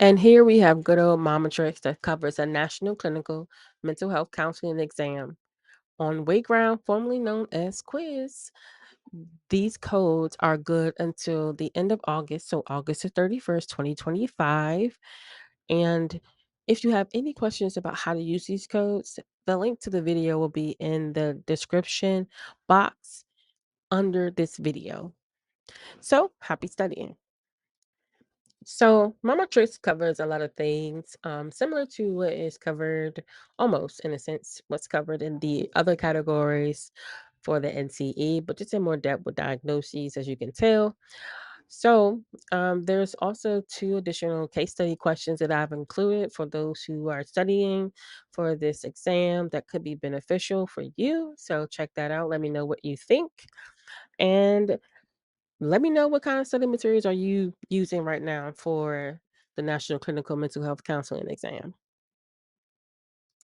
And here we have good old Mometrix that covers a national clinical mental health counseling exam on Wayground, formerly known as Quiz. These codes are good until the end of August, so August the 31st, 2025. And if you have any questions about how to use these codes, the link to the video will be in the description box under this video. So happy studying. So, Mama Tricks covers a lot of things, similar to what is covered, almost in a sense, what's covered in the other categories for the NCE, but just in more depth with diagnoses, as you can tell. So, there's also two additional case study questions that I've included for those who are studying for this exam that could be beneficial for you. So, check that out. Let me know what you think. And let me know what kind of study materials are you using right now for the National Clinical Mental Health Counseling exam.